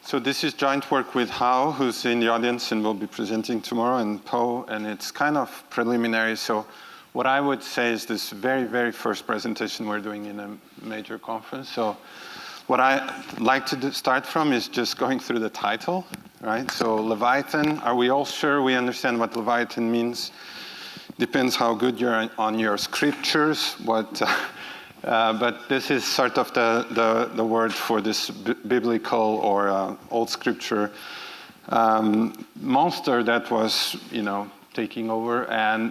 So this is joint work with Hao, who's in the audience and will be presenting tomorrow, and Po, and it's kind of preliminary. So what I would say is this very, very first presentation we're doing in a major conference. So what I'd like to start from is just going through the title, right? So Leviathan, are we all sure we understand what Leviathan means? Depends how good you're on your scriptures, but this is sort of the word for this biblical or old scripture monster that was, taking over.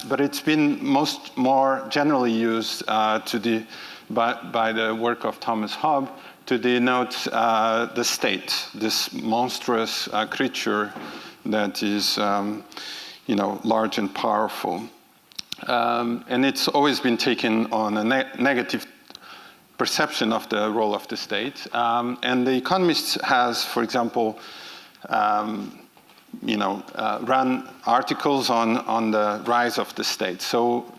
But it's been more generally used by the work of Thomas Hobbes to denote the state, this monstrous creature that is, large and powerful. And it's always been taken on a negative perception of the role of the state. And The Economist has, for example, run articles on the rise of the state. So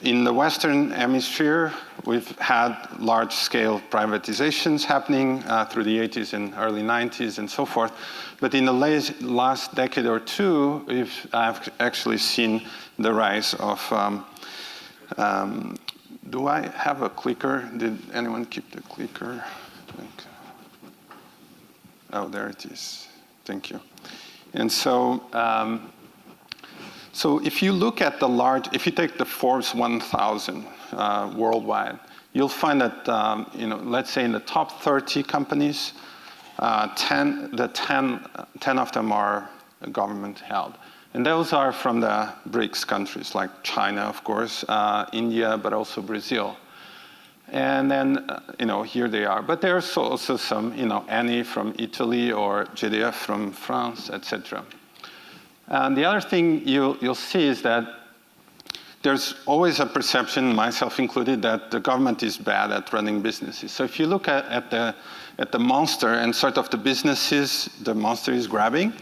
in the Western Hemisphere, we've had large-scale privatizations happening through the 80s and early 90s and so forth. But in the last decade or two, we've actually seen the rise of do I have a clicker? Did anyone keep the clicker? Oh, there it is. Thank you. And so, so if you look at if you take the Forbes 1000 worldwide, you'll find that, let's say in the top 30 companies, 10 of them are government held. And those are from the BRICS countries, like China, of course, India, but also Brazil. And then, here they are. But there's also some, Eni from Italy or GDF from France, etc. And the other thing you'll see is that there's always a perception, myself included, that the government is bad at running businesses. So if you look at the monster and sort of the businesses the monster is grabbing,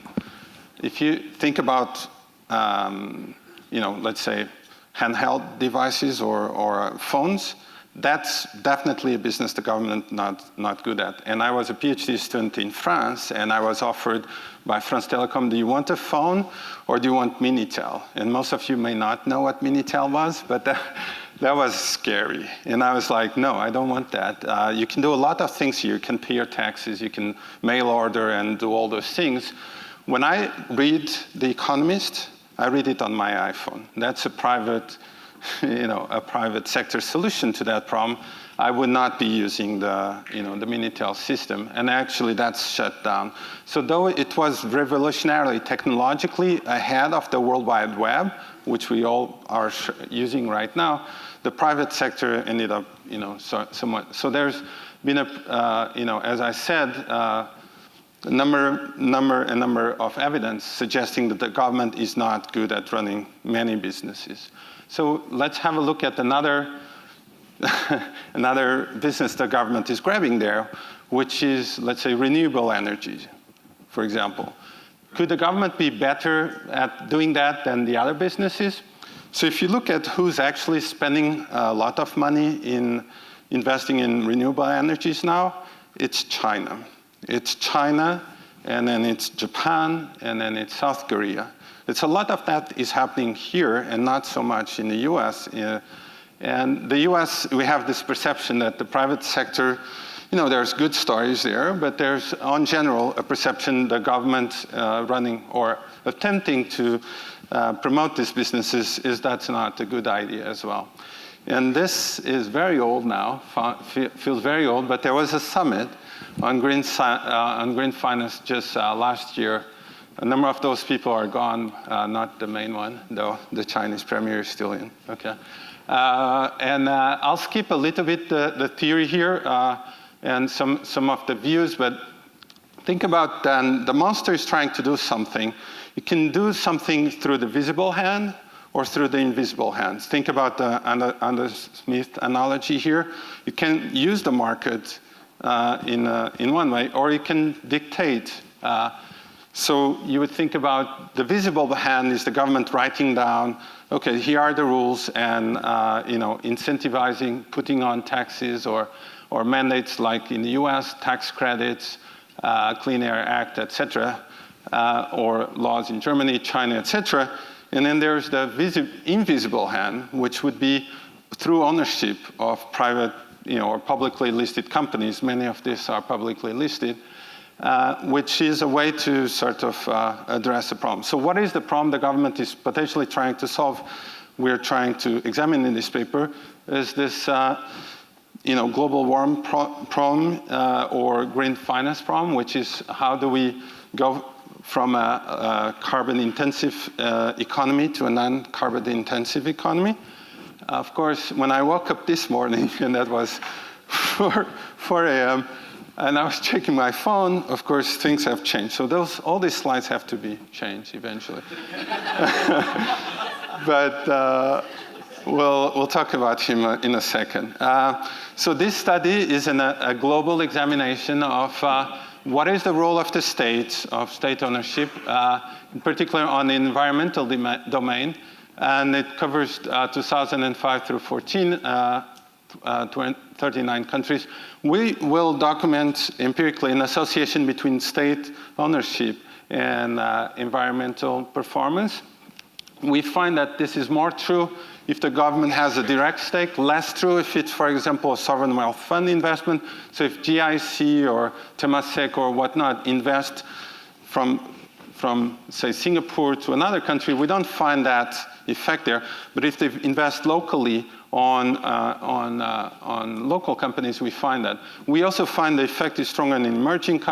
if you think about, let's say, handheld devices or phones, that's definitely a business the government not good at. And I was a PhD student in France, and I was offered by France Telecom, do you want a phone or do you want Minitel? And most of you may not know what Minitel was, but that was scary. And I was like, no, I don't want that. You can do a lot of things here. You can pay your taxes, you can mail order and do all those things. When I read The Economist, I read it on my iPhone. That's a private sector solution to that problem. I would not be using the Minitel system, and actually that's shut down. So though it was revolutionarily technologically ahead of the World Wide Web, which we all are using right now, the private sector ended up, somewhat. So there's been as I said, a number of evidence suggesting that the government is not good at running many businesses. So let's have a look at another business the government is grabbing there, which is, let's say, renewable energy, for example. Could the government be better at doing that than the other businesses? So if you look at who's actually spending a lot of money in investing in renewable energies now, it's China. It's China, and then it's Japan, and then it's South Korea. It's a lot of that is happening here and not so much in the US. And the US, we have this perception that the private sector, there's good stories there, but there's, in general, a perception the government running or attempting to promote these businesses is that's not a good idea as well. And this is very old now, feels very old, but there was a summit on green finance just last year. A number of those people are gone, not the main one, though the Chinese premier is still in. Okay, and I'll skip a little bit the theory here and some of the views, but think about then the monster is trying to do something. You can do something through the visible hand or through the invisible hands. Think about the Adam Smith analogy here. You can use the market in one way, or you can dictate. So you would think about the visible hand is the government writing down, okay, here are the rules, and incentivizing, putting on taxes or mandates like in the US, tax credits, Clean Air Act, etc., or laws in Germany, China, etc. And then there's the invisible hand, which would be through ownership of private, or publicly listed companies. Many of these are publicly listed, which is a way to sort of address the problem. So what is the problem the government is potentially trying to solve? We're trying to examine in this paper is this global warming problem or green finance problem, which is how do we go from a carbon-intensive economy to a non-carbon-intensive economy. Of course, when I woke up this morning, and that was 4 a.m., and I was checking my phone, of course, things have changed. So all these slides have to be changed eventually. But we'll talk about him in a second. So this study is a global examination of what is the role of the state, of state ownership, in particular on the environmental domain. And it covers 2005 through 14, 39 countries. We will document empirically an association between state ownership and environmental performance. We find that this is more true if the government has a direct stake, less true if it's, for example, a sovereign wealth fund investment. So if GIC or Temasek or whatnot invest from say, Singapore to another country, we don't find that effect there. But if they invest locally on local companies, we find that. We also find the effect is stronger in emerging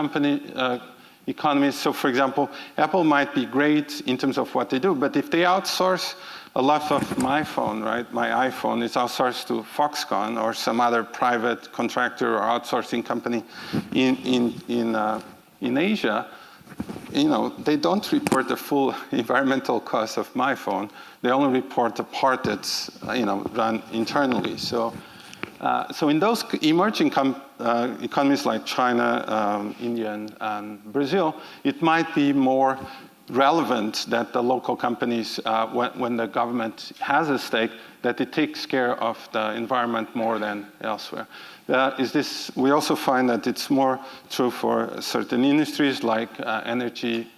economies. So for example, Apple might be great in terms of what they do, but if they outsource a lot of my phone, right, my iPhone is outsourced to Foxconn or some other private contractor or outsourcing company in Asia, they don't report the full environmental cost of my phone. They only report the part that's, run internally. So in those emerging economies like China, India, and Brazil, it might be more relevant that the local companies, when the government has a stake, that it takes care of the environment more than elsewhere. We also find that it's more true for certain industries like energy,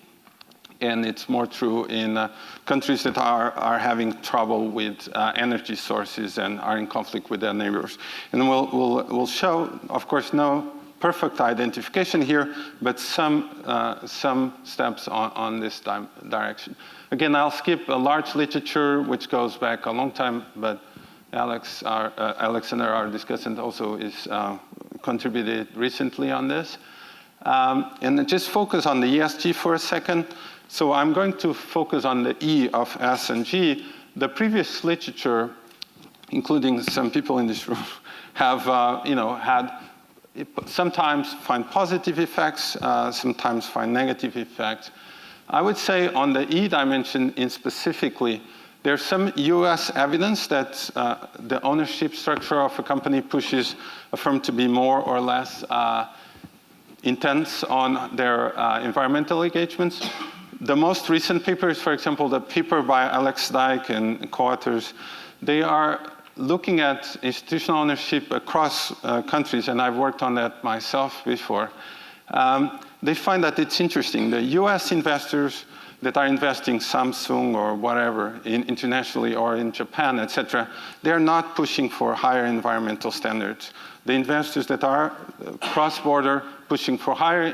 and it's more true in countries that are having trouble with energy sources and are in conflict with their neighbors. And we'll show, of course, no perfect identification here, but some steps on this direction. Again, I'll skip a large literature which goes back a long time, but Alexander, our discussant, also is contributed recently on this. And just focus on the ESG for a second. So I'm going to focus on the E of S and G. The previous literature, including some people in this room, have sometimes find positive effects, sometimes find negative effects. I would say on the E dimension in specifically, there's some US evidence that the ownership structure of a company pushes a firm to be more or less intense on their environmental engagements. The most recent papers, for example, the paper by Alex Dyke and co-authors, they are looking at institutional ownership across countries, and I've worked on that myself before. They find that it's interesting. The US investors that are investing Samsung or whatever internationally or in Japan, et cetera, they're not pushing for higher environmental standards. The investors that are cross-border pushing for higher,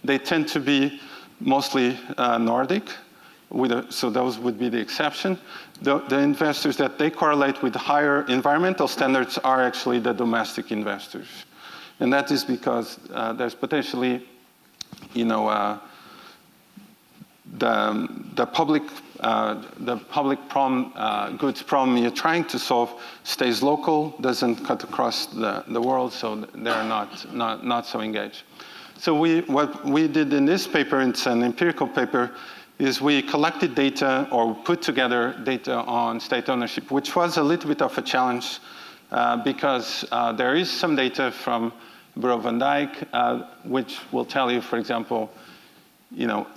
they tend to be mostly Nordic, so those would be the exception. The investors that they correlate with higher environmental standards are actually the domestic investors. And that is because there's potentially, the public problem, goods problem you're trying to solve stays local, doesn't cut across the world, so they're not so engaged. So what we did in this paper, it's an empirical paper, is we collected data or put together data on state ownership, which was a little bit of a challenge because there is some data from Bureau van Dijk, which will tell you, for example,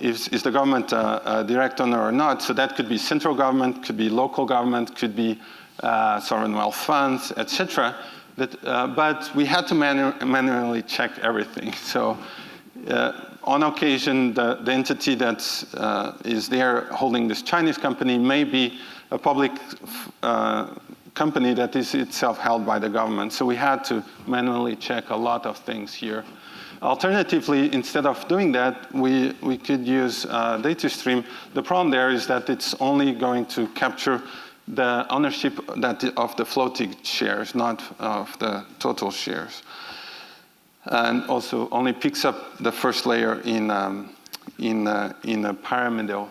is the government a direct owner or not? So that could be central government, could be local government, could be sovereign wealth funds, et cetera. But we had to manually check everything. So On occasion, the entity that is there holding this Chinese company may be a public company that is itself held by the government. So we had to manually check a lot of things here. Alternatively, instead of doing that, we could use data stream. The problem there is that it's only going to capture the ownership of the floating shares, not of the total shares. And also only picks up the first layer in a pyramidal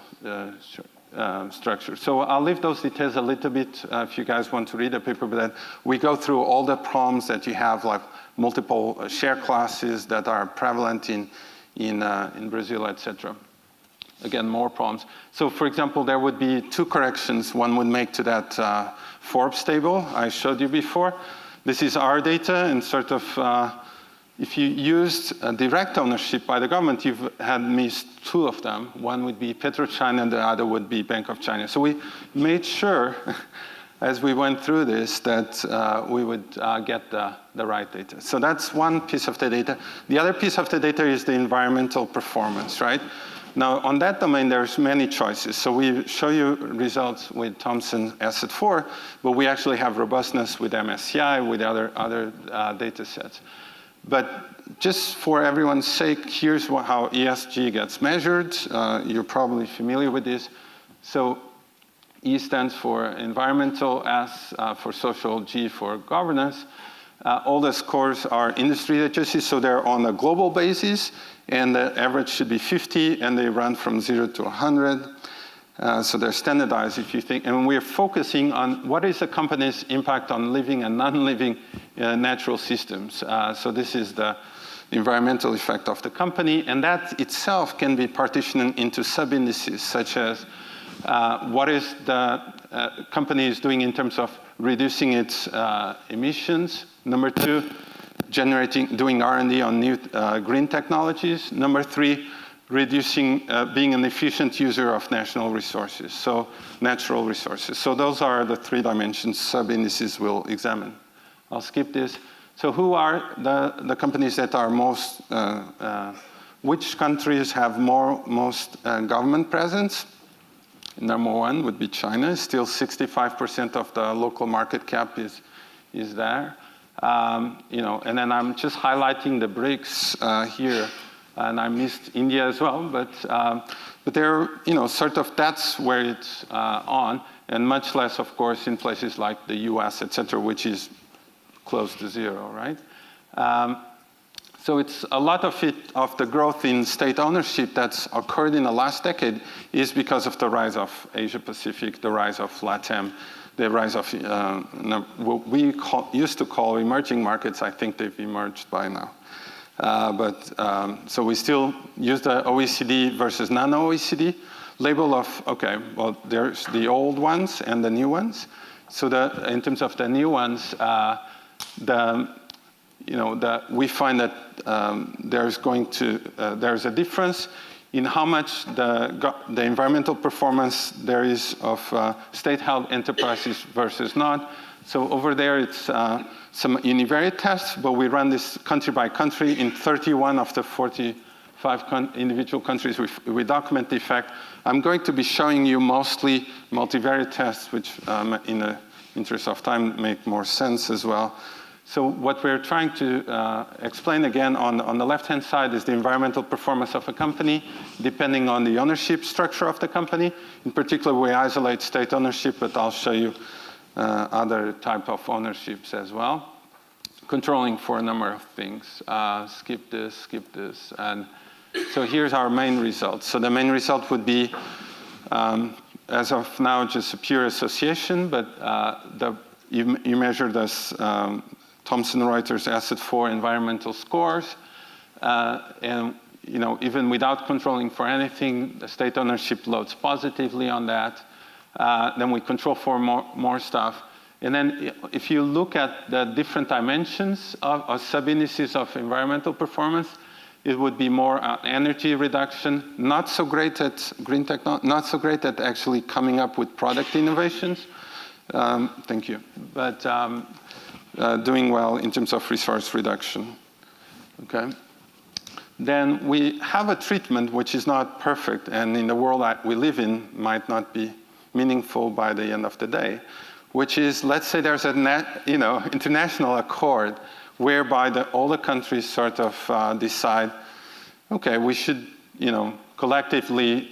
structure. So I'll leave those details a little bit if you guys want to read the paper, but then we go through all the problems that you have, like multiple share classes that are prevalent in Brazil, etc. Again, more problems. So for example, there would be two corrections one would make to that Forbes table I showed you before. This is our data, and sort of, if you used direct ownership by the government, you've had missed two of them. One would be PetroChina, and the other would be Bank of China. So we made sure, as we went through this, that we would get the right data. So that's one piece of the data. The other piece of the data is the environmental performance, right? Now, on that domain, there's many choices. So we show you results with Thomson Asset 4, but we actually have robustness with MSCI, with other data sets. But just for everyone's sake, here's how ESG gets measured. You're probably familiar with this. So E stands for environmental, S for social, G for governance. All the scores are industry literacy, so they're on a global basis, and the average should be 50, and they run from 0 to 100. So they're standardized, if you think. And we're focusing on what is a company's impact on living and non-living natural systems. So this is the environmental effect of the company, and that itself can be partitioned into sub-indices, such as what is the company is doing in terms of reducing its emissions. Number 2, doing R&D on new green technologies. Number 3, reducing, being an efficient user of national resources, so natural resources. So those are the 3 dimensions sub-indices we'll examine. I'll skip this. So who are the companies that are most, which countries have most government presence? Number 1 would be China. Still 65% of the local market cap is there. You know, and then I'm just highlighting the BRICS here. And I missed India as well, but they're, you know, sort of that's where it's on, and much less, of course, in places like the US, et cetera, which is close to 0, right? So it's a lot of the growth in state ownership that's occurred in the last decade is because of the rise of Asia Pacific, the rise of LATAM, the rise of what we used to call emerging markets. I think they've emerged by now. So we still use the OECD versus non-OECD label of, okay, well, there's the old ones and the new ones. So in terms of the new ones, we find that there's a difference in how much the environmental performance there is of state-held enterprises versus not. So over there, it's some univariate tests, but we run this country by country. In 31 of the 45 individual countries, we document the effect. I'm going to be showing you mostly multivariate tests, which in the interest of time make more sense as well. So what we're trying to explain again on the left-hand side is the environmental performance of a company, depending on the ownership structure of the company. In particular, we isolate state ownership, but I'll show you other type of ownerships as well. Controlling for a number of things. Skip this. And so here's our main results. So the main result would be, as of now, just a pure association, but you measure this Thomson Reuters Asset 4 environmental scores. And you know, even without controlling for anything, the state ownership loads positively on that. Then we control for more stuff. And then if you look at the different dimensions of sub-indices of environmental performance, it would be more energy reduction, not so great at green technology, not so great at actually coming up with product innovations. Thank you. But doing well in terms of resource reduction. Okay. then we have a treatment which is not perfect, and in the world that we live in might not be meaningful by the end of the day, which is, let's say there's a international accord whereby all the countries sort of decide, okay, we should collectively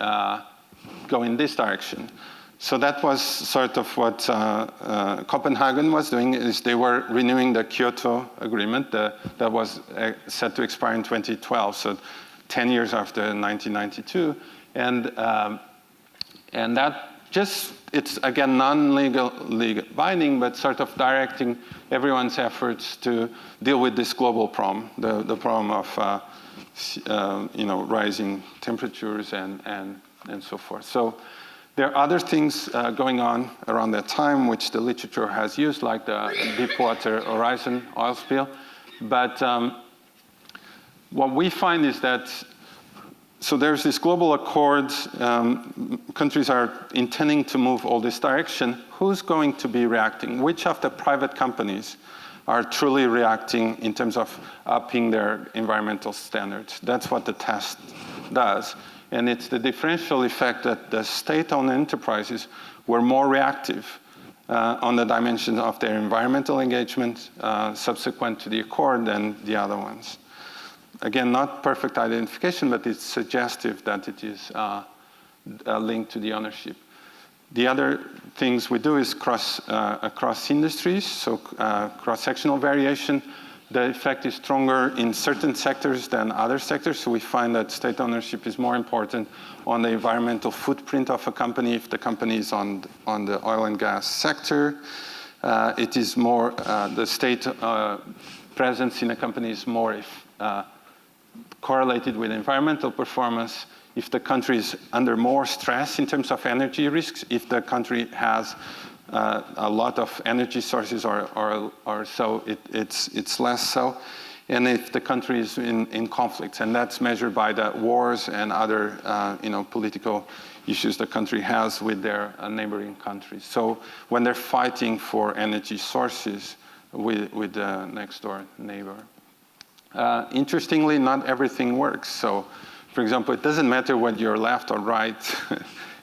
go in this direction. So that was sort of what Copenhagen was doing, is they were renewing the Kyoto Agreement that was set to expire in 2012, so 10 years after 1992. And that it's again non-legally binding, but sort of directing everyone's efforts to deal with this global problem, the problem of rising temperatures and so forth. So there are other things going on around that time, which the literature has used, like the Deepwater Horizon oil spill. But what we find is that, so there's this global accord, countries are intending to move all this direction. Who's going to be reacting? Which of the private companies are truly reacting in terms of upping their environmental standards? That's what the test does. And it's the differential effect that the state-owned enterprises were more reactive on the dimension of their environmental engagement subsequent to the accord than the other ones. Again, not perfect identification, but it's suggestive that it is linked to the ownership. The other things we do is across industries, so cross-sectional variation. The effect is stronger in certain sectors than other sectors, so we find that state ownership is more important on the environmental footprint of a company if the company is on the oil and gas sector. It is more, the state presence in a company is more correlated with environmental performance. If the country is under more stress in terms of energy risks, if the country has a lot of energy sources or so, it's less so. And if the country is in conflicts, and that's measured by the wars and other political issues the country has with their neighboring countries. So when they're fighting for energy sources with the next door neighbor. Interestingly, not everything works. So, for example, it doesn't matter whether you're left or right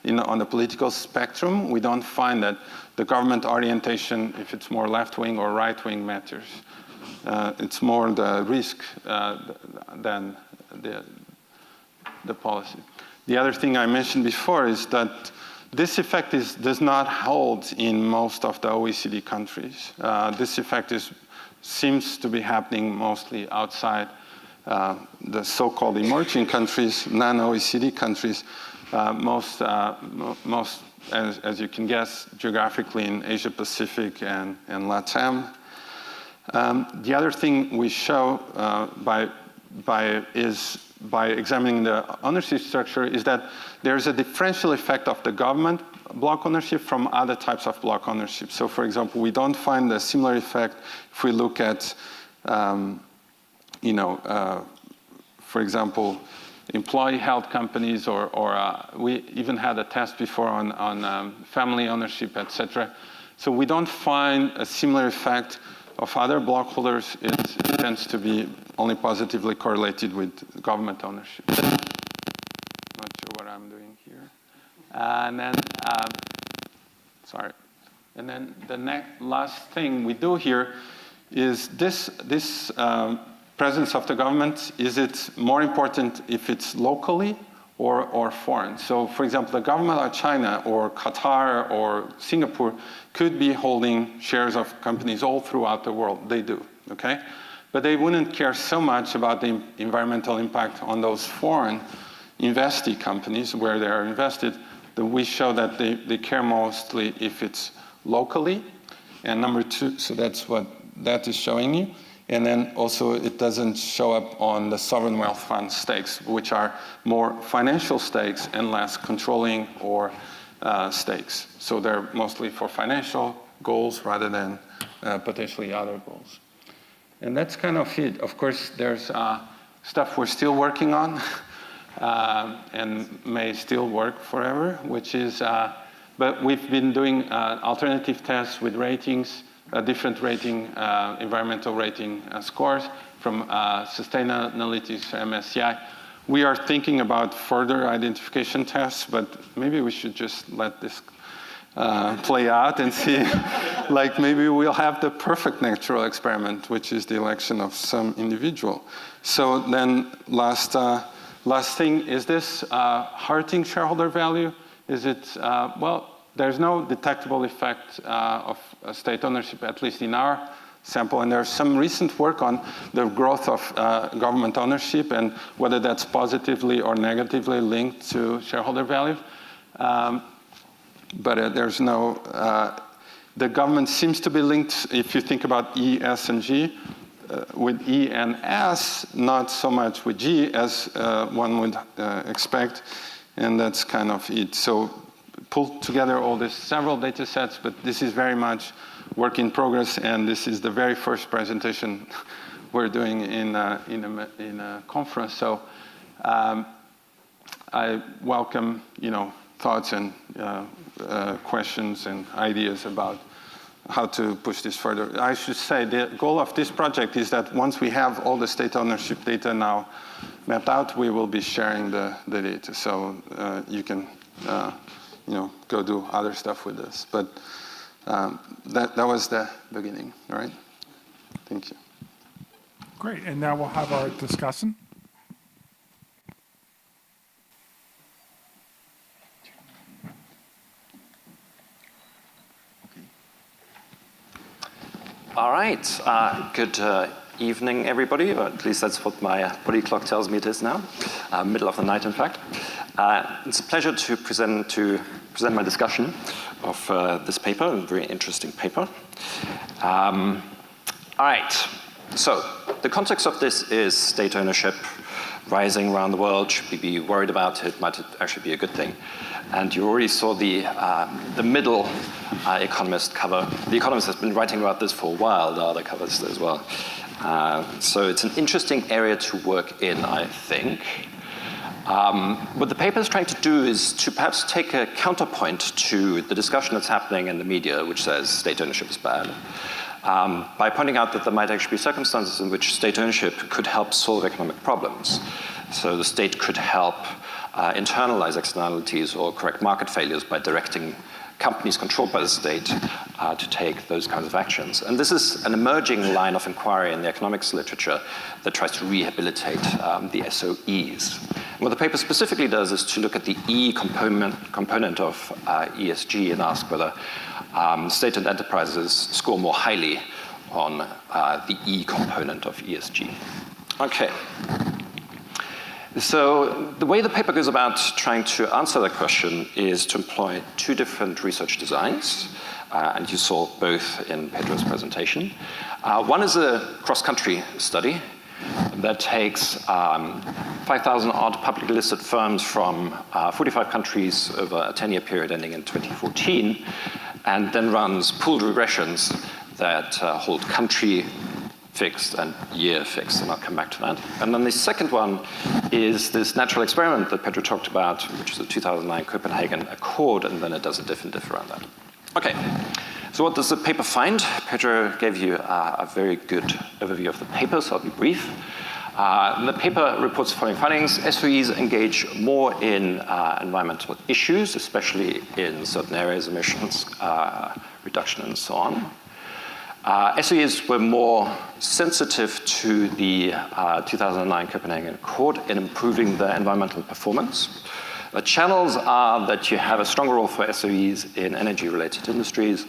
on the political spectrum. We don't find that the government orientation, if it's more left-wing or right-wing, matters. It's more the risk than the policy. The other thing I mentioned before is that this effect does not hold in most of the OECD countries. This effect seems to be happening mostly outside the so-called emerging countries, non-OECD countries, most, as you can guess, geographically in Asia Pacific and LATAM. The other thing we show by examining the ownership structure is that there's a differential effect of the government block ownership from other types of block ownership. So, for example, we don't find a similar effect if we look at, for example, employee-held companies, or we even had a test before on family ownership, etc. So we don't find a similar effect of other block holders. It tends to be only positively correlated with government ownership. Not sure what I'm doing here. And then, sorry. And then the last thing we do here is this presence of the government, is it more important if it's locally or foreign? So, for example, the government of China or Qatar or Singapore could be holding shares of companies all throughout the world. They do, okay? But they wouldn't care so much about the environmental impact on those foreign investee companies where they are invested, that we show that they care mostly if it's locally. And number two, so that's what that is showing you. And then also it doesn't show up on the sovereign wealth fund stakes, which are more financial stakes and less controlling or stakes. So they're mostly for financial goals rather than potentially other goals. And that's kind of it. Of course, there's stuff we're still working on and may still work forever, which is, but we've been doing alternative tests with ratings, different rating, environmental rating scores. from Sustainalytics, MSCI. We are thinking about further identification tests, but maybe we should just let this play out and see, like maybe we'll have the perfect natural experiment, which is the election of some individual. So then last thing, is this hurting shareholder value? Is it, well, there's no detectable effect of state ownership, at least in our sample, and there's some recent work on the growth of government ownership and whether that's positively or negatively linked to shareholder value. But there's no, the government seems to be linked, if you think about E, S, and G, with E and S, not so much with G as one would expect, and that's kind of it. So pull together all these several data sets, but this is very much work in progress, and this is the very first presentation we're doing in a conference. So I welcome, thoughts and questions and ideas about how to push this further. I should say the goal of this project is that once we have all the state ownership data now mapped out, we will be sharing the data. So you can go do other stuff with this. But that was the beginning, all right? Thank you. Great, and now we'll have our discussion. All right, good evening, everybody, or at least that's what my body clock tells me it is now, middle of the night, in fact. It's a pleasure to present my discussion of this paper, a very interesting paper. All right, so the context of this is state ownership rising around the world. Should we be worried about it? Might it actually be a good thing? And you already saw the middle Economist cover. The Economist has been writing about this for a while, the other covers as well. So it's an interesting area to work in, I think. What the paper is trying to do is to perhaps take a counterpoint to the discussion that's happening in the media, which says state ownership is bad, by pointing out that there might actually be circumstances in which state ownership could help solve economic problems. So the state could help internalize externalities or correct market failures by directing companies controlled by the state to take those kinds of actions. And this is an emerging line of inquiry in the economics literature that tries to rehabilitate the SOEs. And what the paper specifically does is to look at the E component of ESG and ask whether state-owned enterprises score more highly on the E component of ESG. Okay. So the way the paper goes about trying to answer that question is to employ two different research designs, and you saw both in Pedro's presentation. One is a cross-country study that takes 5,000 odd publicly listed firms from 45 countries over a 10-year period ending in 2014, and then runs pooled regressions that hold country fixed and year fixed, and I'll come back to that. And then the second one is this natural experiment that Pedro talked about, which is the 2009 Copenhagen Accord, and then it does a different diff around that. Okay, so what does the paper find? Pedro gave you a very good overview of the paper, so I'll be brief. The paper reports the following findings. SOEs engage more in environmental issues, especially in certain areas, emissions, reduction, and so on. SOEs were more sensitive to the 2009 Copenhagen Accord in improving their environmental performance. The channels are that you have a stronger role for SOEs in energy-related industries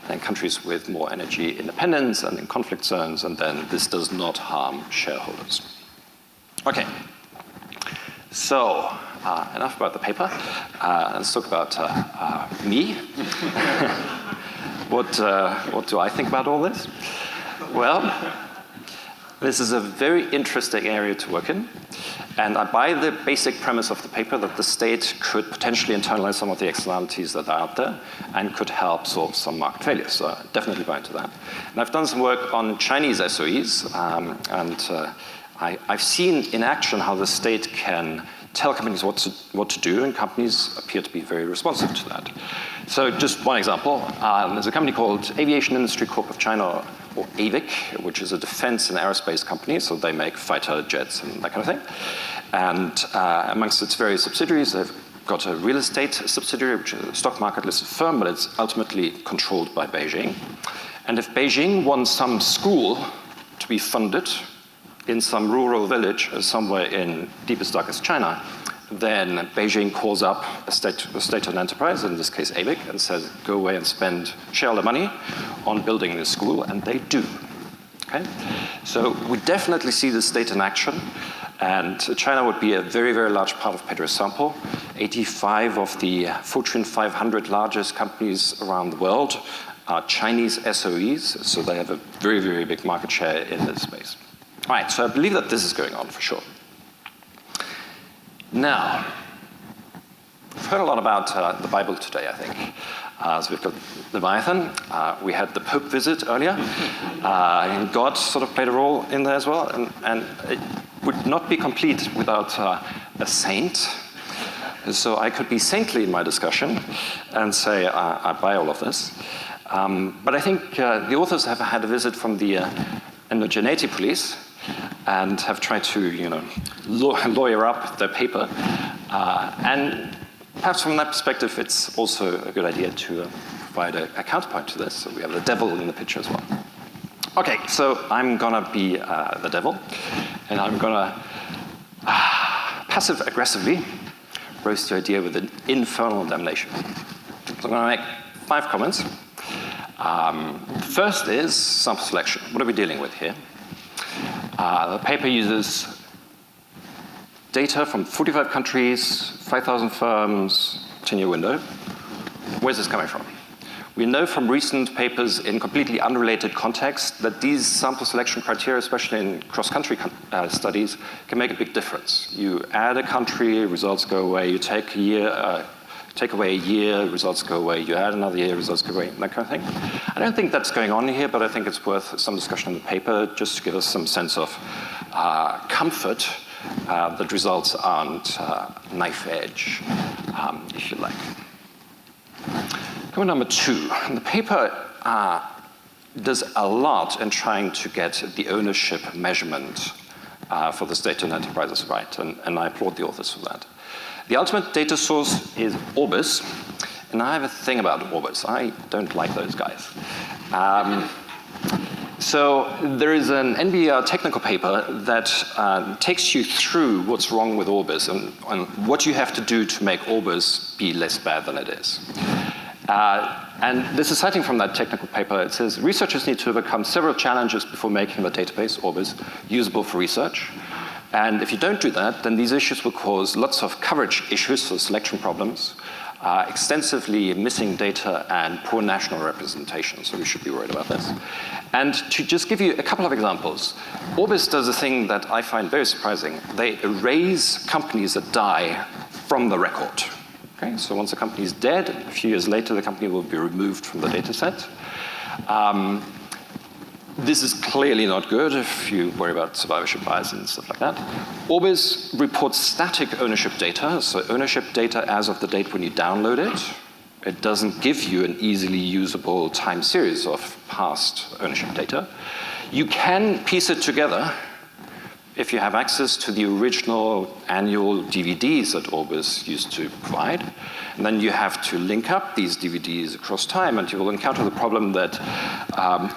and countries with more energy independence and in conflict zones, and then this does not harm shareholders. Okay, so enough about the paper. Let's talk about me. What do I think about all this? Well, this is a very interesting area to work in, and I buy the basic premise of the paper that the state could potentially internalize some of the externalities that are out there and could help solve some market failures, so I definitely buy into that. And I've done some work on Chinese SOEs, and I've seen in action how the state can tell companies what to do, and companies appear to be very responsive to that. So just one example, there's a company called Aviation Industry Corp of China, or AVIC, which is a defense and aerospace company, so they make fighter jets and that kind of thing. And amongst its various subsidiaries, they've got a real estate subsidiary, which is a stock market listed firm, but it's ultimately controlled by Beijing. And if Beijing wants some school to be funded in some rural village somewhere in deepest, darkest China, then Beijing calls up a state-owned enterprise, in this case AVIC, and says, go away and share all the money on building this school, and they do. Okay? So we definitely see the state in action, and China would be a very, very large part of Pedro's sample. 85 of the Fortune 500 largest companies around the world are Chinese SOEs, so they have a very, very big market share in this space. All right, so I believe that this is going on for sure. Now, we've heard a lot about the Bible today, I think. So we've got Leviathan. We had the Pope visit earlier. And God sort of played a role in there as well. And it would not be complete without a saint. So I could be saintly in my discussion and say I buy all of this. But I think the authors have had a visit from the indigeneity police and have tried to, lawyer up their paper. And perhaps from that perspective, it's also a good idea to provide a counterpoint to this. So we have the devil in the picture as well. Okay, so I'm gonna be the devil, and I'm gonna passive-aggressively roast the idea with an infernal damnation. So I'm gonna make 5 comments. First is sample selection. What are we dealing with here? The paper uses data from 45 countries, 5,000 firms, 10-year window. Where's this coming from? We know from recent papers in completely unrelated contexts that these sample selection criteria, especially in cross-country studies, can make a big difference. You add a country, results go away. You take away a year, results go away. You add another year, results go away, that kind of thing. I don't think that's going on here, but I think it's worth some discussion in the paper just to give us some sense of comfort that results aren't knife edge, if you like. Comment number 2. The paper does a lot in trying to get the ownership measurement for the state-owned enterprises right, and I applaud the authors for that. The ultimate data source is Orbis, and I have a thing about Orbis. I don't like those guys. So there is an NBER technical paper that takes you through what's wrong with Orbis and what you have to do to make Orbis be less bad than it is. And this is citing from that technical paper. It says, researchers need to overcome several challenges before making the database, Orbis, usable for research. And if you don't do that, then these issues will cause lots of coverage issues, so selection problems, extensively missing data, and poor national representation, so we should be worried about this. And to just give you a couple of examples, Orbis does a thing that I find very surprising. They erase companies that die from the record. Okay, so once a company is dead, a few years later, the company will be removed from the data set. This is clearly not good if you worry about survivorship bias and stuff like that. Orbis reports static ownership data, so ownership data as of the date when you download it. It doesn't give you an easily usable time series of past ownership data. You can piece it together if you have access to the original annual DVDs that Orbis used to provide. And then you have to link up these DVDs across time, and you will encounter the problem that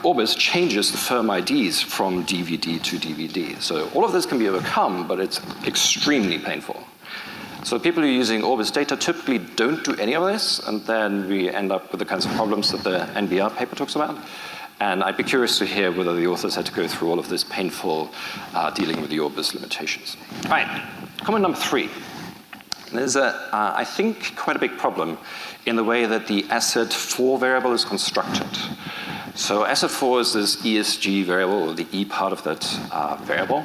Orbis changes the firm IDs from DVD to DVD. So all of this can be overcome, but it's extremely painful. So people who are using Orbis data typically don't do any of this, and then we end up with the kinds of problems that the NBR paper talks about. And I'd be curious to hear whether the authors had to go through all of this painful dealing with the Orbis limitations. All right, comment number 3. There's I think, quite a big problem in the way that the asset 4 variable is constructed. So asset 4 is this ESG variable, or the E part of that variable.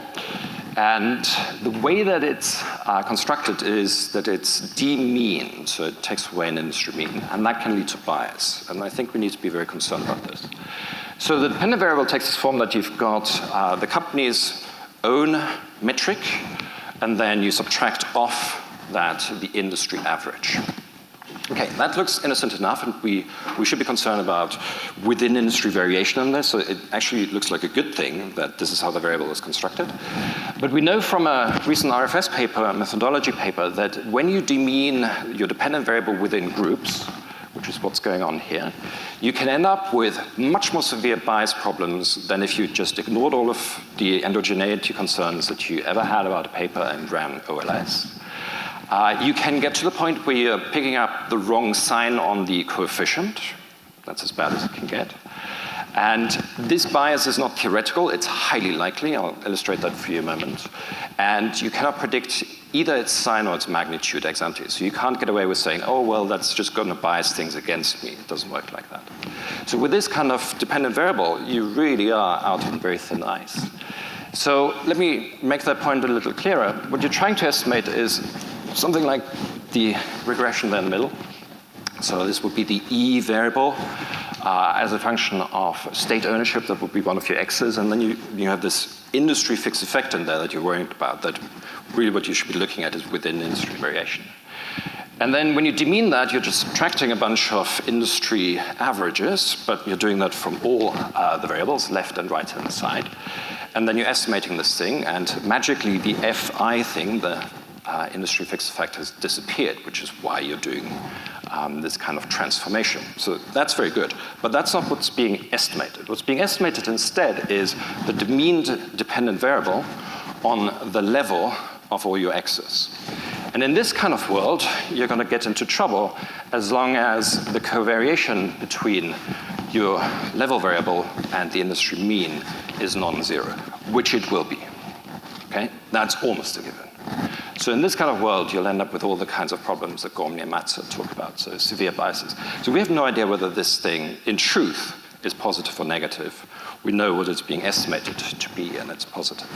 And the way that it's constructed is that it's d-mean, so it takes away an industry mean, and that can lead to bias. And I think we need to be very concerned about this. So the dependent variable takes this form that you've got the company's own metric, and then you subtract off that the industry average. Okay, that looks innocent enough, and we should be concerned about within-industry variation in this. So it actually looks like a good thing that this is how the variable is constructed. But we know from a recent RFS paper, a methodology paper, that when you demean your dependent variable within groups, which is what's going on here, you can end up with much more severe bias problems than if you just ignored all of the endogeneity concerns that you ever had about a paper and ran OLS. You can get to the point where you're picking up the wrong sign on the coefficient. That's as bad as it can get. And this bias is not theoretical, it's highly likely. I'll illustrate that for you in a moment. And you cannot predict either its sign or its magnitude ex ante. So you can't get away with saying, oh, well, that's just going to bias things against me. It doesn't work like that. So with this kind of dependent variable, you really are out on very thin ice. So let me make that point a little clearer. What you're trying to estimate is something like the regression there in the middle. So this would be the E variable as a function of state ownership. That would be one of your x's. And then you have this industry fixed effect in there that you're worried about, that really what you should be looking at is within industry variation. And then when you demean that, you're just subtracting a bunch of industry averages, but you're doing that from all the variables, left and right hand side. And then you're estimating this thing, and magically the FI thing, the industry fixed effect, has disappeared, which is why you're doing this kind of transformation. So that's very good, but that's not what's being estimated. What's being estimated instead is the demeaned dependent variable on the level of all your x's. And in this kind of world, you're going to get into trouble as long as the covariation between your level variable and the industry mean is non-zero, which it will be. Okay? That's almost a given. So in this kind of world, you'll end up with all the kinds of problems that Gormley and Matze talk about, so severe biases. So we have no idea whether this thing, in truth, is positive or negative. We know what it's being estimated to be, and it's positive.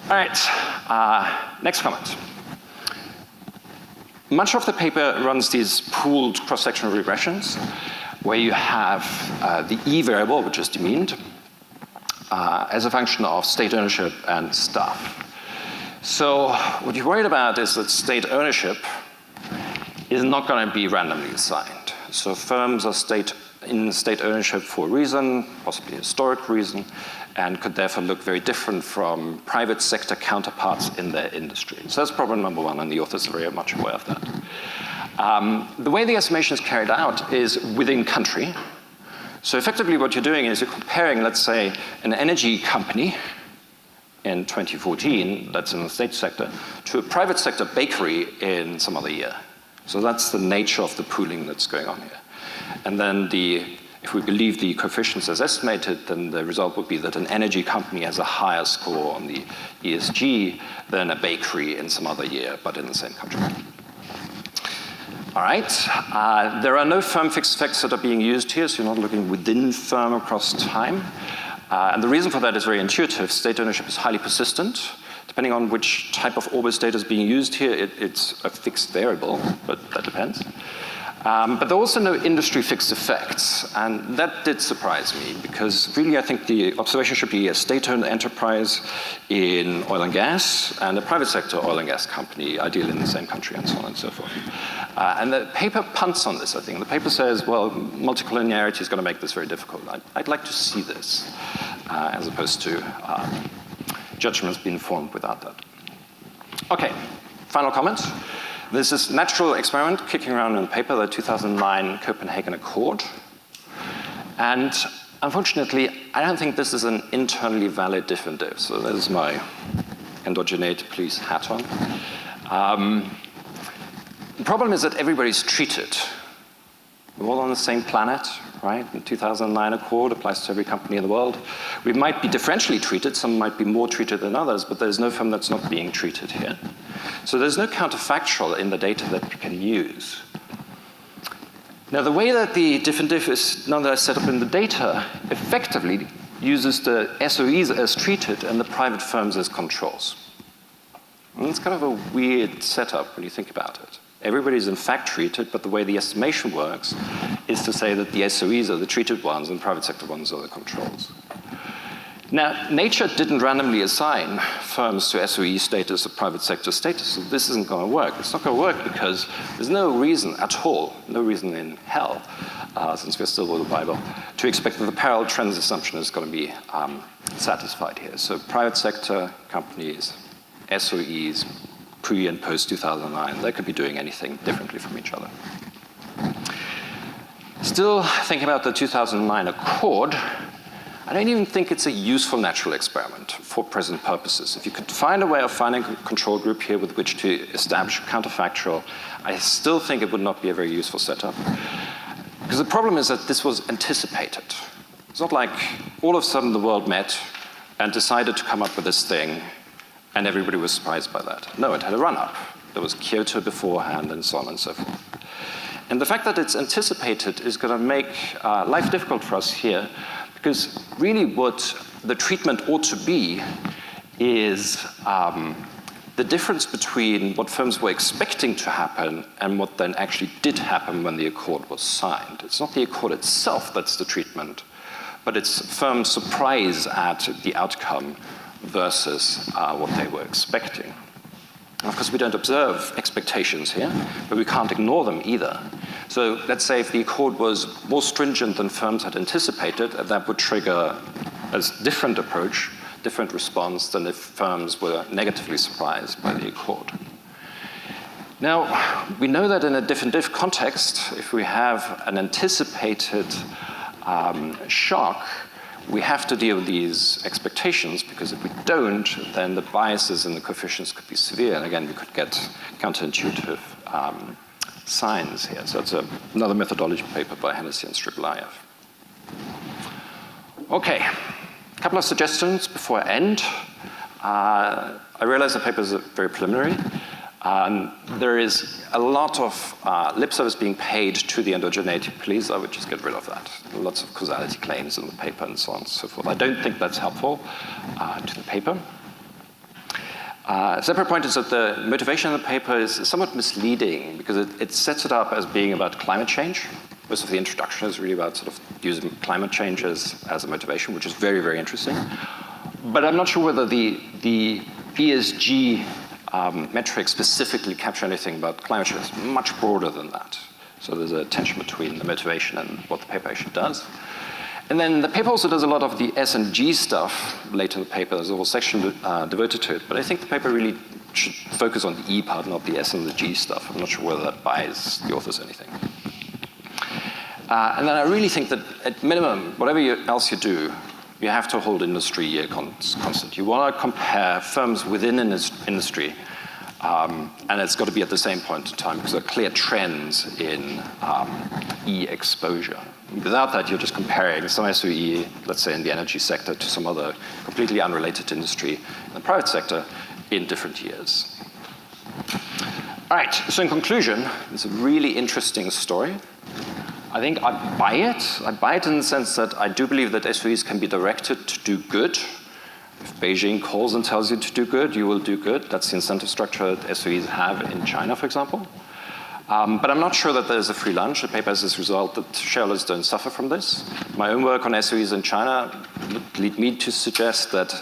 All right, next comment. Much of the paper runs these pooled cross-sectional regressions, where you have the E variable, which is demeaned, as a function of state ownership and stuff. So what you're worried about is that state ownership is not going to be randomly assigned. So firms are in state ownership for a reason, possibly a historic reason, and could therefore look very different from private sector counterparts in their industry. So that's problem number one, and the authors are very much aware of that. The way the estimation is carried out is within country. So effectively what you're doing is you're comparing, let's say, an energy company in 2014, that's in the state sector, to a private sector bakery in some other year. So that's the nature of the pooling that's going on here. And then if we believe the coefficients as estimated, then the result would be that an energy company has a higher score on the ESG than a bakery in some other year, but in the same country. All right, there are no firm fixed effects that are being used here, so you're not looking within firm across time. And the reason for that is very intuitive. State ownership is highly persistent. Depending on which type of orbis data is being used here, it's a fixed variable, but that depends. But there are also no industry fixed effects, and that did surprise me, because really I think the observation should be a state-owned enterprise in oil and gas, and a private sector oil and gas company, ideally in the same country, and so on and so forth. And the paper punts on this, I think. The paper says, well, multicollinearity is going to make this very difficult. I'd like to see this, as opposed to judgments being formed without that. Okay, final comment. There's this natural experiment kicking around in the paper, the 2009 Copenhagen Accord. And unfortunately, I don't think this is an internally valid different diff. So there's my endogeneity police hat on. The problem is that everybody's treated. We're all on the same planet, right? The 2009 Accord applies to every company in the world. We might be differentially treated. Some might be more treated than others, but there's no firm that's not being treated here. So there's no counterfactual in the data that we can use. Now, the way that the different diff is nonetheless set up in the data effectively uses the SOEs as treated and the private firms as controls. And it's kind of a weird setup when you think about it. Everybody's in fact treated, but the way the estimation works is to say that the SOEs are the treated ones and private sector ones are the controls. Now, nature didn't randomly assign firms to SOE status or private sector status, so this isn't going to work. It's not going to work because there's no reason at all, no reason in hell, since we're still with the Bible, to expect that the parallel trends assumption is going to be satisfied here. So private sector companies, SOEs, pre and post 2009, they could be doing anything differently from each other. Still thinking about the 2009 Accord, I don't even think it's a useful natural experiment for present purposes. If you could find a way of finding a control group here with which to establish a counterfactual, I still think it would not be a very useful setup. Because the problem is that this was anticipated. It's not like all of a sudden the world met and decided to come up with this thing and everybody was surprised by that. No, it had a run-up. There was Kyoto beforehand and so on and so forth. And the fact that it's anticipated is going to make life difficult for us here, because really what the treatment ought to be is the difference between what firms were expecting to happen and what then actually did happen when the accord was signed. It's not the accord itself that's the treatment, but it's firms' surprise at the outcome versus what they were expecting. And of course, we don't observe expectations here, but we can't ignore them either. So let's say if the accord was more stringent than firms had anticipated, that would trigger a different approach, different response than if firms were negatively surprised by the accord. Now, we know that in a diff context, if we have an anticipated shock, we have to deal with these expectations, because if we don't, then the biases in the coefficients could be severe. And again, we could get counterintuitive signs here. So it's another methodology paper by Hennessy and Striglayev. Okay, a couple of suggestions before I end. I realize the paper is very preliminary. There is a lot of lip service being paid to the endogeneity police. I would just get rid of that. Lots of causality claims in the paper and so on and so forth. I don't think that's helpful to the paper. A separate point is that the motivation in the paper is somewhat misleading, because it sets it up as being about climate change. Most of the introduction is really about sort of using climate change as a motivation, which is very, very interesting. But I'm not sure whether the ESG metrics specifically capture anything about climate change. It's much broader than that. So there's a tension between the motivation and what the paper actually does. And then the paper also does a lot of the S and G stuff later in the paper. There's a whole section devoted to it. But I think the paper really should focus on the E part, not the S and the G stuff. I'm not sure whether that buys the authors anything. And then I really think that at minimum, whatever else you do, you have to hold industry year constant. You want to compare firms within an industry, and it's got to be at the same point in time, because there are clear trends in E exposure. Without that, you're just comparing some SOE, let's say in the energy sector, to some other completely unrelated industry in the private sector in different years. All right, so in conclusion, it's a really interesting story. I think I buy it. I buy it in the sense that I do believe that SOEs can be directed to do good. If Beijing calls and tells you to do good, you will do good. That's the incentive structure that SOEs have in China, for example. But I'm not sure that there's a free lunch. The paper has this result that shareholders don't suffer from this. My own work on SOEs in China would lead me to suggest that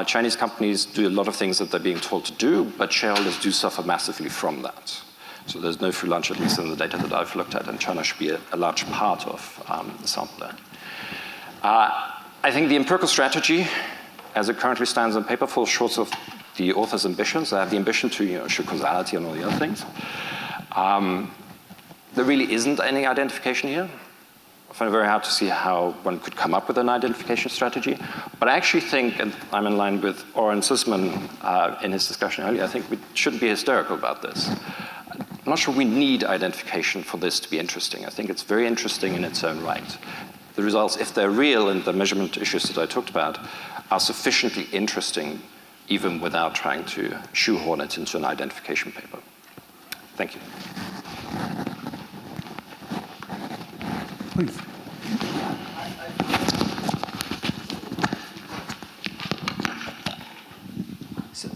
Chinese companies do a lot of things that they're being told to do, but shareholders do suffer massively from that. So there's no free lunch, at least in the data that I've looked at, and China should be a large part of the sample there. I think the empirical strategy, as it currently stands on paper, falls short of the author's ambitions. They have the ambition to show causality and all the other things. There really isn't any identification here. I find it very hard to see how one could come up with an identification strategy. But I actually think, and I'm in line with Oren Sussman in his discussion earlier, I think we shouldn't be hysterical about this. I'm not sure we need identification for this to be interesting. I think it's very interesting in its own right. The results, if they're real and the measurement issues that I talked about, are sufficiently interesting even without trying to shoehorn it into an identification paper. Thank you. Please.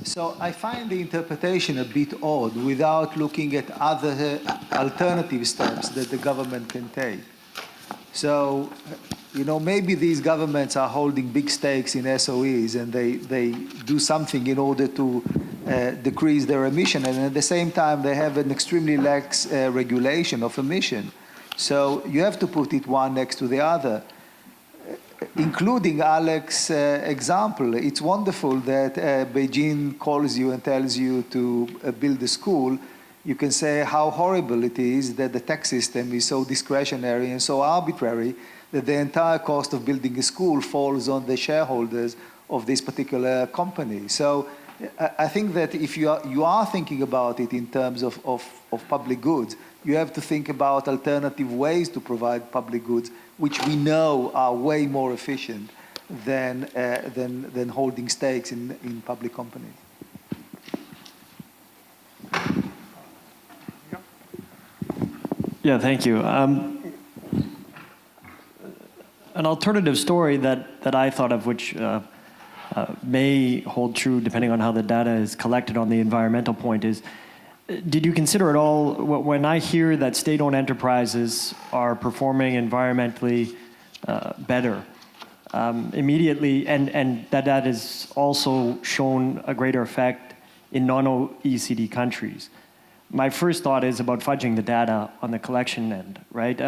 So I find the interpretation a bit odd without looking at other alternative steps that the government can take. So You know, maybe these governments are holding big stakes in SOEs and they do something in order to decrease their emission, and at the same time they have an extremely lax regulation of emission. So you have to put it one next to the other. Including Alex's example, it's wonderful that Beijing calls you and tells you to build a school. You can say how horrible it is that the tax system is so discretionary and so arbitrary that the entire cost of building a school falls on the shareholders of this particular company. So I think that if you are thinking about it in terms of public goods, you have to think about alternative ways to provide public goods, which we know are way more efficient than holding stakes in public companies. Yeah, thank you. An alternative story that I thought of, which may hold true depending on how the data is collected on the environmental point, is, did you consider at all, when I hear that state-owned enterprises are performing environmentally better, immediately, and that has also shown a greater effect in non-OECD countries, my first thought is about fudging the data on the collection end, right?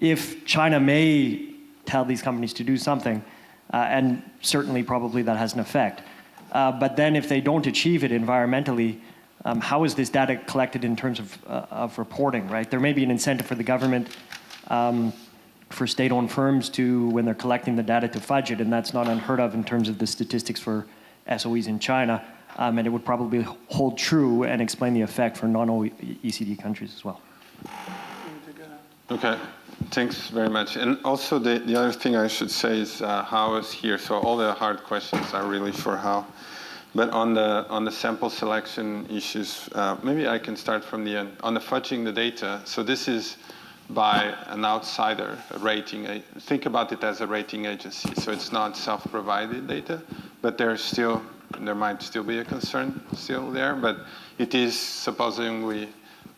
If China may tell these companies to do something, and certainly probably that has an effect, but then if they don't achieve it environmentally, how is this data collected in terms of reporting, right? There may be an incentive for the government, for state-owned firms to, when they're collecting the data, to fudge it, and that's not unheard of in terms of the statistics for SOEs in China, and it would probably hold true and explain the effect for non-OECD countries as well. Okay, thanks very much. And also the other thing I should say is how is here. So all the hard questions are really for how. But on the sample selection issues, maybe I can start from the end. On the fudging the data, so this is by an outsider, a rating. Think about it as a rating agency. So it's not self-provided data, but there might still be a concern still there. But it is supposedly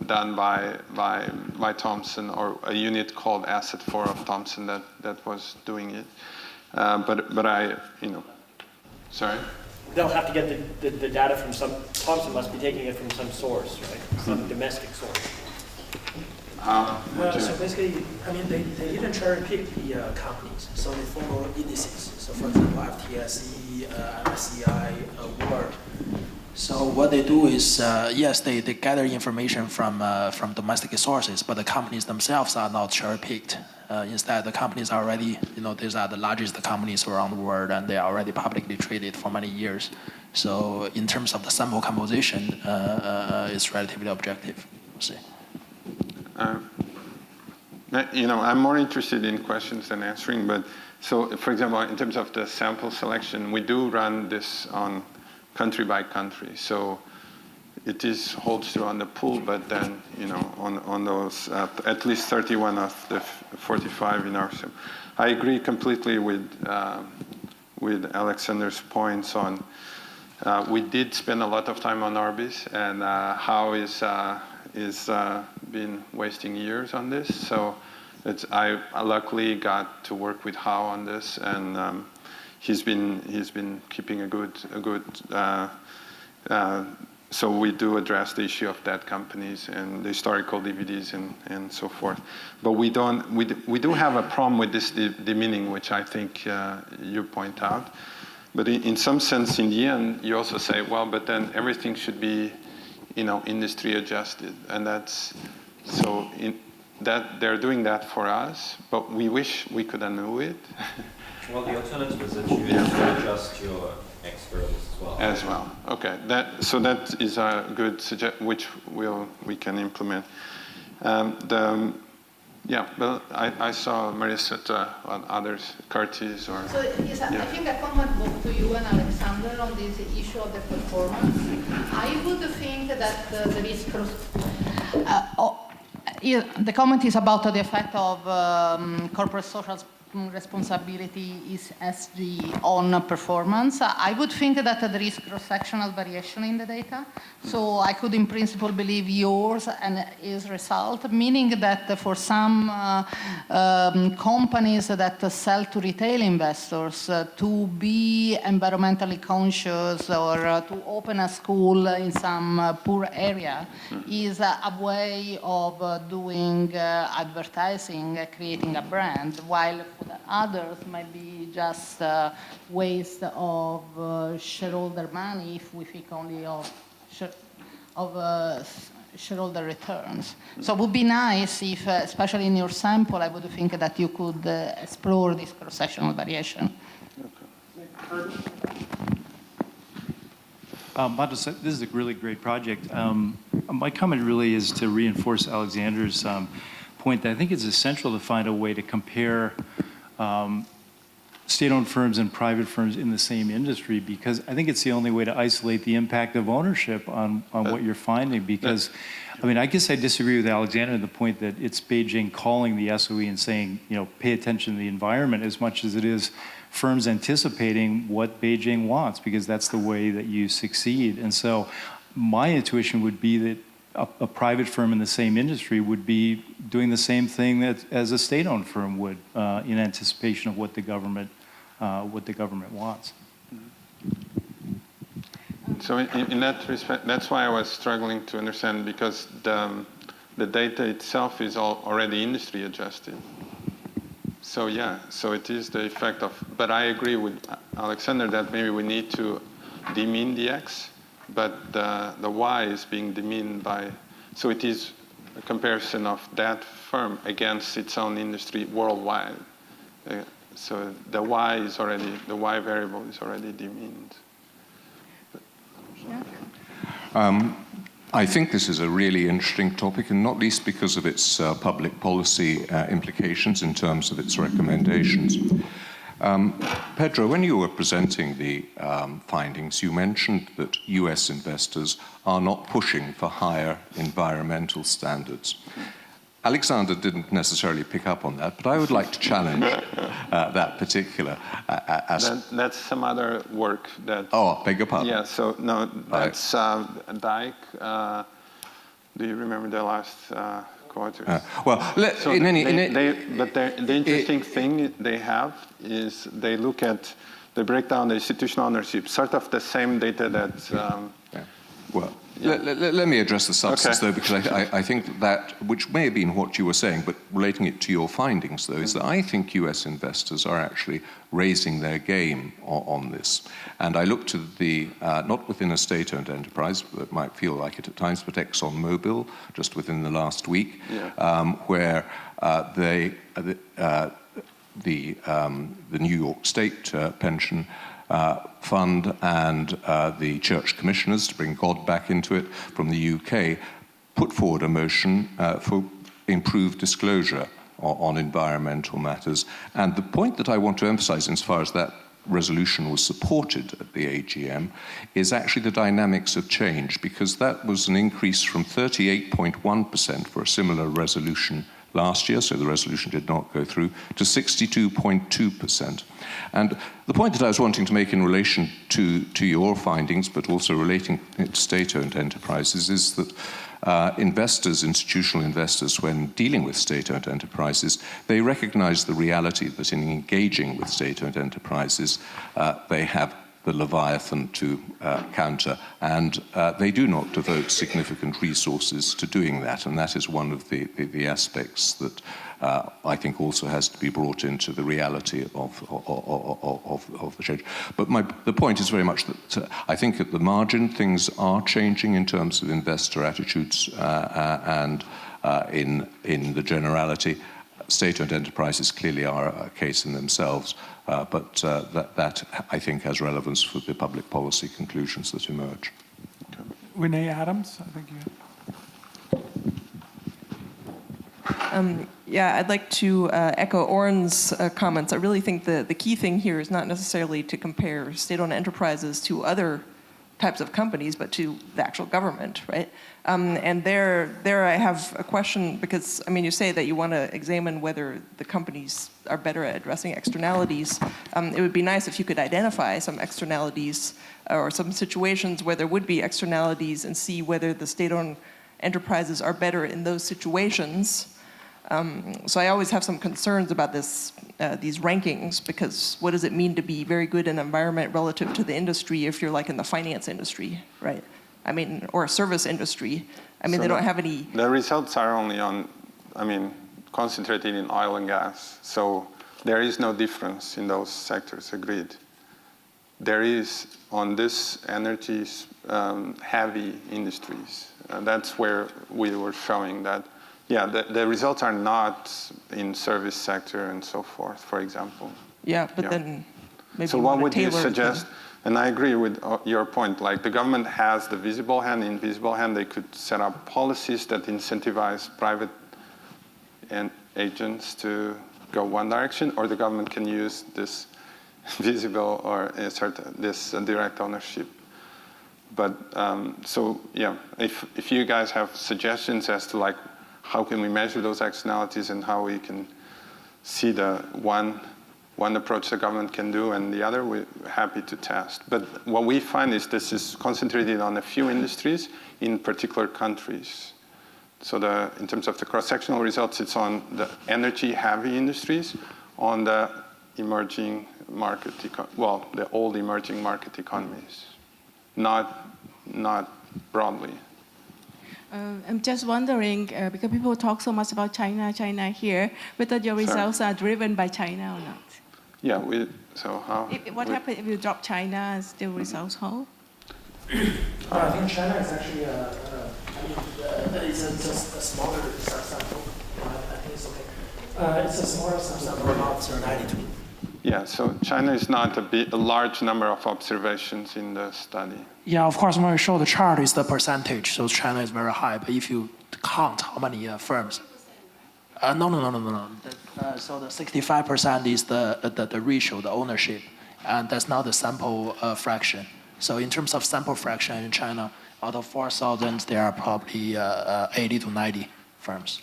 done by Thomson, or a unit called Asset 4 of Thomson that was doing it. But I, sorry? They'll have to get the data from Thomson must be taking it from some source, right? Some domestic source. So basically, I mean, they didn't cherry pick the companies, so they follow indices. So for example, FTSE, MSCI, World. So what they do is, yes, they gather information from domestic sources, but the companies themselves are not cherry picked. Instead, the companies are already, these are the largest companies around the world, and they are already publicly traded for many years. So in terms of the sample composition, it's relatively objective, we'll see. I'm more interested in questions than answering, but so, for example, in terms of the sample selection, we do run this on country by country. So it holds true on the pool, but then, on those, at least 31 of the 45 in our sim. I agree completely with Alexander's points on, we did spend a lot of time on Orbis, and how is been wasting years on this. So I luckily got to work with Hao on this, and he's been keeping a good. So we do address the issue of dead companies and the historical DVDs and so forth. But we do have a problem with this demeaning, which I think you point out. But in some sense, in the end, you also say, well, but then everything should be, industry adjusted, and that's so. That they're doing that for us, but we wish we could undo it. Well, the alternative is that you adjust your experts as well. Okay. That is a good suggestion, which we can implement. But I saw Marissa on others, Curtis or. So yes, yeah. I think I comment both to you and Alexander on this issue of the performance. I would think that there is the comment is about the effect of corporate social responsibility is SG on performance. I would think that there is cross-sectional variation in the data. So I could, in principle, believe yours and his result, meaning that for some companies that sell to retail investors, to be environmentally conscious or to open a school in some poor area is a way of doing advertising, creating a brand, while for the others might be just waste of shareholder money if we think only of shareholder returns. So it would be nice if, especially in your sample, I would think that you could explore this cross-sectional variation. Matos, this is a really great project. My comment really is to reinforce Alexander's point that I think it's essential to find a way to compare state-owned firms and private firms in the same industry, because I think it's the only way to isolate the impact of ownership on what you're finding. Because, I mean, I guess I disagree with Alexander on the point that it's Beijing calling the SOE and saying, you know, pay attention to the environment, as much as it is firms anticipating what Beijing wants, because that's the way that you succeed. And so my intuition would be that a private firm in the same industry would be doing the same thing that as a state-owned firm would in anticipation of what the government wants. So in that respect, that's why I was struggling to understand, because the data itself is already industry adjusted. So yeah, so it is the effect of, but I agree with Alexander that maybe we need to demean the X, but the Y is being demeaned by, so it is a comparison of that firm against its own industry worldwide. So the Y is already, the Y variable is already demeaned. I think this is a really interesting topic, and not least because of its public policy implications in terms of its recommendations. Pedro, when you were presenting the findings, you mentioned that US investors are not pushing for higher environmental standards. Alexander didn't necessarily pick up on that, but I would like to challenge that particular aspect. That's some other work that... Oh, beg your pardon. Yeah, so no, that's Dyke. Do you remember the last quarters? Well, so the interesting thing they have is they look at, they break down the institutional ownership, sort of the same data that... Well, let me address the substance, though, because I think that, which may have been what you were saying, but relating it to your findings, though, is that I think US investors are actually raising their game on this. And I look to the, not within a state-owned enterprise, that might feel like it at times, but ExxonMobil, just within the last week, where the New York State pension fund and the church commissioners, to bring God back into it, from the UK, put forward a motion for improved disclosure on environmental matters. And the point that I want to emphasize, insofar as that resolution was supported at the AGM, is actually the dynamics of change, because that was an increase from 38.1% for a similar resolution last year, so the resolution did not go through, to 62.2%. And the point that I was wanting to make in relation to your findings, but also relating it to state-owned enterprises, is that investors, institutional investors, when dealing with state-owned enterprises, they recognize the reality that in engaging with state-owned enterprises, they have the Leviathan to counter, and they do not devote significant resources to doing that, and that is one of the aspects that I think also has to be brought into the reality of the change. But the point is very much that I think at the margin things are changing in terms of investor attitudes, and in the generality, state-owned enterprises clearly are a case in themselves. But that, I think, has relevance for the public policy conclusions that emerge. Renee Adams, I think you... Yeah, I'd like to echo Oren's comments. I really think the key thing here is not necessarily to compare state-owned enterprises to other types of companies, but to the actual government, right? And there I have a question because, I mean, you say that you want to examine whether the companies are better at addressing externalities. It would be nice if you could identify some externalities or some situations where there would be externalities and see whether the state-owned enterprises are better in those situations. So I always have some concerns about these rankings, because what does it mean to be very good in environment relative to the industry if you're like in the finance industry, right? I mean, or a service industry. I mean, So they don't have any... The results are only on, concentrated in oil and gas. So there is no difference in those sectors, agreed. There is on this energy heavy industries. That's where we were showing that, yeah, the results are not in service sector and so forth, for example. Yeah, but then maybe so what would you suggest? And I agree with your point, like the government has the visible hand, invisible hand. They could set up policies that incentivize private agents to go one direction, or the government can use this visible or this direct ownership. But so yeah, if you guys have suggestions as to like how can we measure those externalities and how we can see the one approach the government can do and the other, we're happy to test. But what we find is this is concentrated on a few industries in particular countries. So in terms of the cross-sectional results, it's on the energy-heavy industries, on the emerging market, the old emerging market economies, not broadly. I'm just wondering, because people talk so much about China here, whether your results are driven by China or not. Yeah, so how? What happens if you drop China and still results hold? I think China is actually, it's just a smaller subsample. I think it's okay. It's a smaller subsample, about 92. Yeah, so China is not a large number of observations in the study. Yeah, of course, when we show the chart, it's the percentage. So China is very high. But if you count how many firms, no. So the 65% is the ratio, the ownership, and that's not the sample fraction. So in terms of sample fraction in China, out of 4,000, there are probably 80 to 90 firms.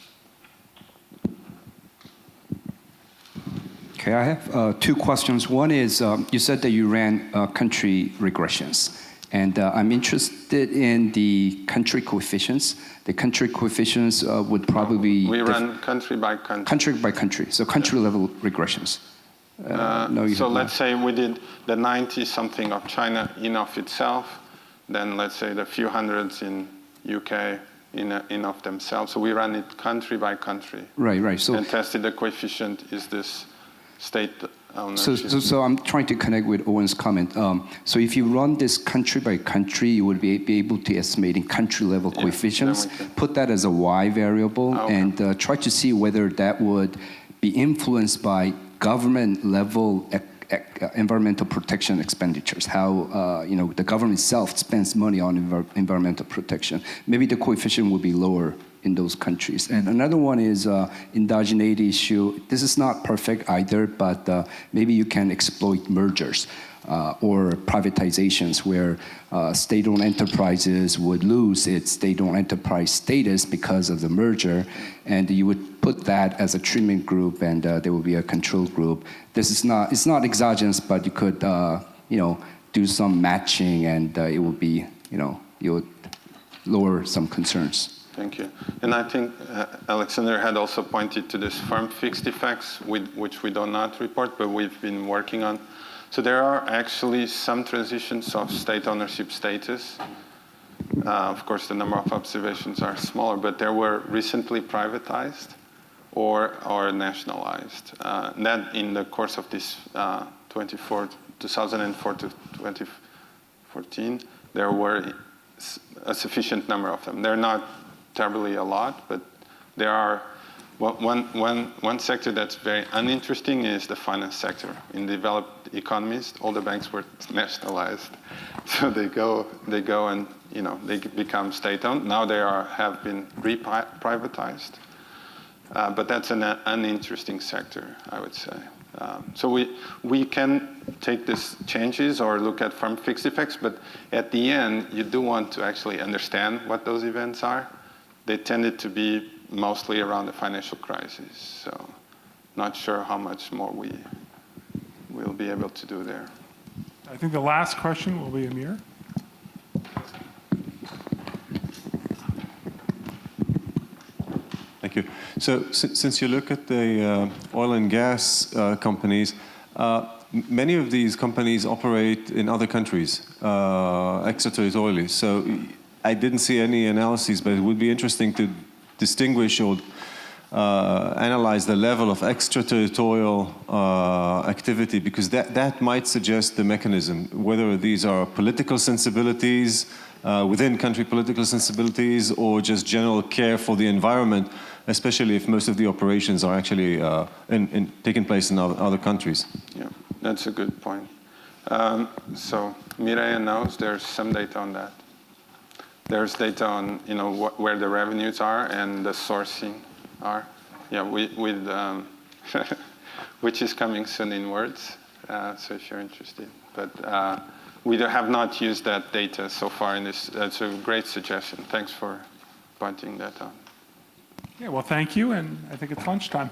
Okay, I have two questions. One is, you said that you ran country regressions. And I'm interested in the country coefficients. The country coefficients would probably... We run country by country. Country by country, so country level regressions. So let's say we did the 90-something of China in of itself, then let's say the few hundreds in UK in of themselves. So we ran it country by country. Right. So, and tested the coefficient, is this state ownership. So I'm trying to connect with Owen's comment. So if you run this country by country, you would be able to estimate in country level coefficients, put that as a Y variable, and try to see whether that would be influenced by government level environmental protection expenditures, how the government itself spends money on environmental protection. Maybe the coefficient would be lower in those countries. And another one is indigeneity issue. This is not perfect either, but maybe you can exploit mergers or privatizations where state-owned enterprises would lose its state-owned enterprise status because of the merger, and you would put that as a treatment group, and there will be a control group. It's not exogenous, but you could do some matching, and it would be you would lower some concerns. Thank you. And I think Alexander had also pointed to this firm fixed effects, which we do not report, but we've been working on. So there are actually some transitions of state ownership status. Of course, the number of observations are smaller, but they were recently privatized or nationalized. That in the course of this 2004 to 2014, there were a sufficient number of them. They're not terribly a lot, but there are one sector that's very uninteresting is the finance sector. In developed economies, all the banks were nationalized, so they go and they become state-owned. Now they have been privatized, but that's an uninteresting sector, I would say. So we can take these changes or look at firm fixed effects, but at the end, you do want to actually understand what those events are. They tended to be mostly around the financial crisis, so not sure how much more we'll be able to do there. I think the last question will be Amir. Thank you. So since you look at the oil and gas companies, many of these companies operate in other countries, extraterritorially. So I didn't see any analyses, but it would be interesting to distinguish or analyze the level of extraterritorial activity, because that might suggest the mechanism, whether these are political sensibilities, within country political sensibilities, or just general care for the environment, especially if most of the operations are actually taking place in other countries. Yeah, that's a good point. So Mireia knows there's some data on that. There's data on where the revenues are and the sourcing are. Yeah, which is coming soon in Words. So if you're interested, but we have not used that data so far in this. That's a great suggestion. Thanks for pointing that out. Yeah, well, thank you, and I think it's lunchtime.